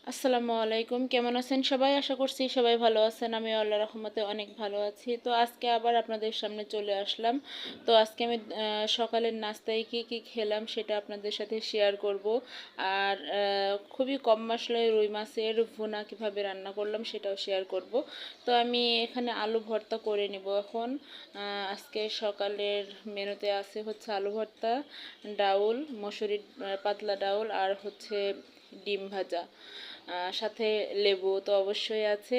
আসসালামু আলাইকুম, কেমন আছেন সবাই? আশা করছি সবাই ভালো আছেন। আমি আল্লাহর রহমতে অনেক ভালো আছি। তো আজকে আবার আপনাদের সামনে চলে আসলাম। তো আজকে আমি সকালের নাস্তায় কি কি খেলাম সেটা আপনাদের সাথে শেয়ার করব। আর খুবই কম মশলায় রুই মাছের ভুনা কিভাবে রান্না করলাম সেটাও শেয়ার করব। তো আমি এখানে আলু ভর্তা করে নেব এখন। আজকে সকালের মেনুতে আছে হচ্ছে আলু ভর্তা, ডাউল, মসুরির পাতলা ডাউল, আর হচ্ছে ডিম ভাজা, সাথে লেবু তো অবশ্যই আছে।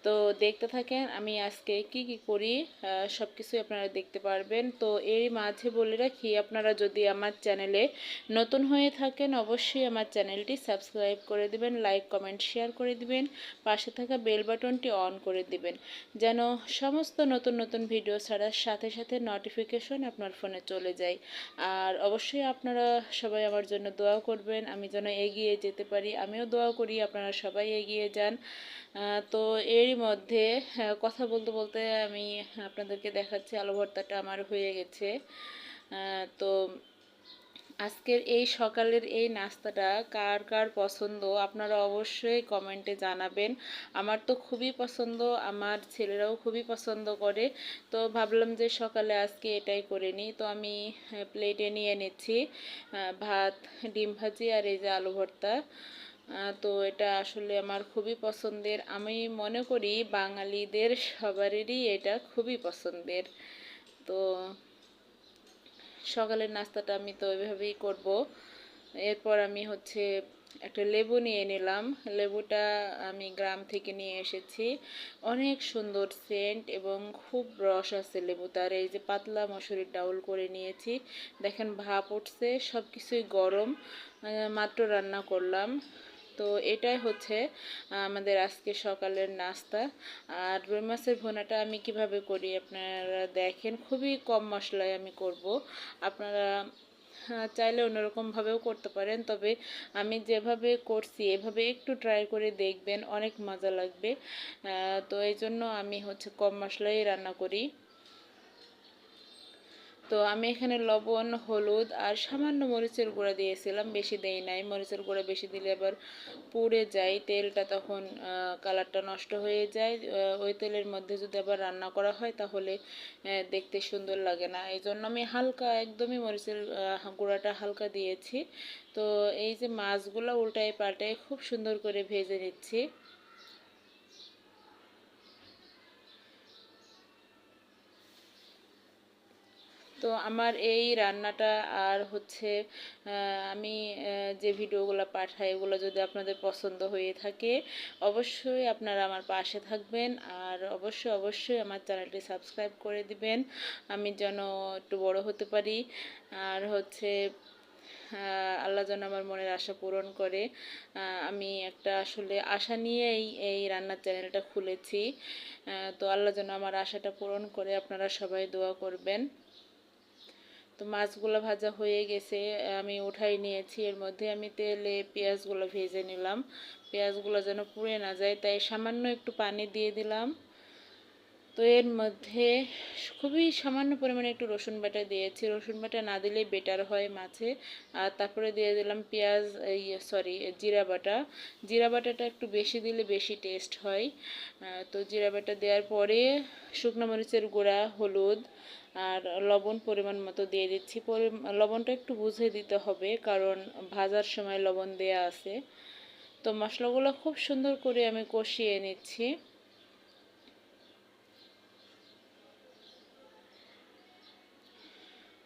তো দেখতে থাকেন আমি আজকে কি কি করি, সব কিছুই আপনারা দেখতে পারবেন। তো এর মাঝে বলে রাখি, আপনারা যদি আমার চ্যানেলে নতুন হয়ে থাকেন অবশ্যই আমার চ্যানেলটি সাবস্ক্রাইব করে দিবেন, লাইক কমেন্ট শেয়ার করে দিবেন, পাশে থাকা বেল বাটনটি অন করে দিবেন, যেন সমস্ত নতুন নতুন ভিডিও ছাড়ার সাথে সাথে নোটিফিকেশন আপনার ফোনে চলে যায়। আর অবশ্যই আপনারা সবাই আমার জন্য দোয়া করবেন, আমি যেন এগিয়ে যেতে পারি। আমিও দোয়া করি আপনারা সবাই এগিয়ে যান। তো এরই মধ্যে কথা বলতে বলতে আমি আপনাদেরকে দেখাচ্ছি আলু ভর্তাটা আমার হয়ে গেছে। তো আজকের এই সকালের এই নাস্তাটা কার কার পছন্দ আপনারা অবশ্যই কমেন্টে জানাবেন। আমার তো খুবই পছন্দ, আমার ছেলেরাও খুবই পছন্দ করে। তো ভাবলাম যে সকালে আজকে এটাই করে নিই। তো আমি প্লেটে নিয়ে নিচ্ছি ভাত, ডিম ভাজি আর এই যে আলু ভর্তা। তো এটা আসলে আমার খুবই পছন্দের। আমি মনে করি বাঙালিদের সবারই এটা খুবই পছন্দের। তো সকালের নাস্তাটা আমি তো ওইভাবেই করব। এরপর আমি হচ্ছে একটা লেবু নিয়ে নিলাম। লেবুটা আমি গ্রাম থেকে নিয়ে এসেছি। অনেক সুন্দর সেন্ট এবং খুব রস আছে লেবুটার। এই যে পাতলা মসুরির ডাউল করে নিয়েছি, দেখেন ভাপ উঠছে, সব কিছুই গরম, মাত্র রান্না করলাম। তো এটাই হচ্ছে আমাদের আজকে সকালের নাস্তা। আর রুই মাছের ভুনাটা আমি কিভাবে করি আপনারা দেখেন, খুবই কম মশলায় আমি করব। আপনারা চাইলে অন্যরকমভাবেও করতে পারেন, তবে আমি যেভাবে করছি এভাবে একটু ট্রাই করে দেখবেন, অনেক মজা লাগবে। তো এই জন্য আমি হচ্ছে কম মশলাই রান্না করি। তো আমি এখানে লবণ, হলুদ আর সামান্য মরিচের গুঁড়া দিয়েছিলাম, বেশি দেই নাই। মরিচের গুঁড়া বেশি দিলে আবার পুড়ে যায় তেলটা, তখন কালারটা নষ্ট হয়ে যায়। ওই তেলের মধ্যে যদি আবার রান্না করা হয় তাহলে দেখতে সুন্দর লাগে না। এই জন্য আমি হালকা, একদমই মরিচের গুঁড়াটা হালকা দিয়েছি। তো এই যে মাছগুলো উল্টায় পাল্টায় খুব সুন্দর করে ভেজে নিচ্ছি। তো আমার এই রান্নাটা আর হচ্ছে আমি যে ভিডিওগুলো পাঠাই এগুলো যদি আপনাদের পছন্দ হয়ে থাকে অবশ্যই আপনারা আমার পাশে থাকবেন, আর অবশ্যই অবশ্যই আমার চ্যানেলটি সাবস্ক্রাইব করে দিবেন, আমি যেন একটু বড় হতে পারি। আর হচ্ছে আল্লাহ যেন আমার মনের আশা পূরণ করে। আমি একটা আসলে আশা নিয়েই এই রান্নার চ্যানেলটা খুলেছি। তো আল্লাহ যেন আমার আশাটা পূরণ করে, আপনারা সবাই দোয়া করবেন। তো মাছগুলো ভাজা হয়ে গেছে, আমি উঠাই নিয়েছি। এর মধ্যে আমি তেলে পেঁয়াজগুলো ভেজে নিলাম, পেঁয়াজগুলো যেন পুড়ে না যায়, তাই সামান্য একটু পানি দিয়ে দিলাম। তো এর মধ্যে খুবই সামান্য পরিমাণে একটু রসুন বাটা দিয়েছি, রসুন বাটা না দিলে বেটার হয় মাছে। আর তারপরে দিয়ে দিলাম পেঁয়াজ, সরি, জিরা বাটা। জিরা বাটাটা একটু বেশি দিলে বেশি টেস্ট হয়। তো জিরা বাটা দেওয়ার পরে শুকনো মরিচের গুঁড়া, হলুদ আর লবণ পরিমাণ মতো দিয়ে দিচ্ছি। লবণটা একটু বুঝে দিতে হবে, কারণ ভাজার সময় লবণ দেয়া আছে। তো মশলাগুলো খুব সুন্দর করে আমি কষিয়ে নিচ্ছি।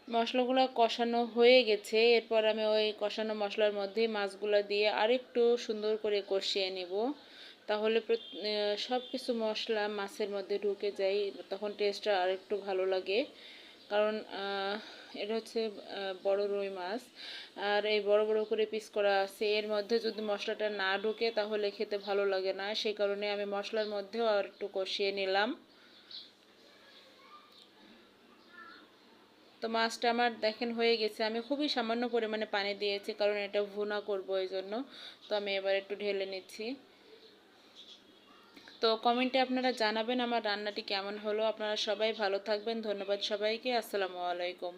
মশলাগুলো কষানো হয়ে গেছে, এরপর আমি ওই কষানো মশলার মধ্যেই মাছগুলো দিয়ে আরেকটু সুন্দর করে কষিয়ে নিব। তাহলে সব কিছু মশলা মাছের মধ্যে ঢুকে যায়, তখন টেস্টটা আরেকটু ভালো লাগে। কারণ এটা হচ্ছে বড় রুই মাছ, আর এই বড় বড় করে পিস করা আছে, এর মধ্যে যদি মশলাটা না ঢুকে তাহলে খেতে ভালো লাগে না। সেই কারণে আমি মশলার মধ্যেও আর একটু কষিয়ে নিলাম। তো মাছটা আমার দেখেন হয়ে গেছে, আমি খুবই সামান্য পরিমাণে পানি দিয়েছি কারণ এটা ভুনা করব এই জন্য। তো আমি এবার একটু ঢেলে নিচ্ছি। তো কমেন্টে আপনারা জানাবেন আমার রান্নাটি কেমন হলো। আপনারা সবাই ভালো থাকবেন, ধন্যবাদ সবাইকে, আসসালামু আলাইকুম।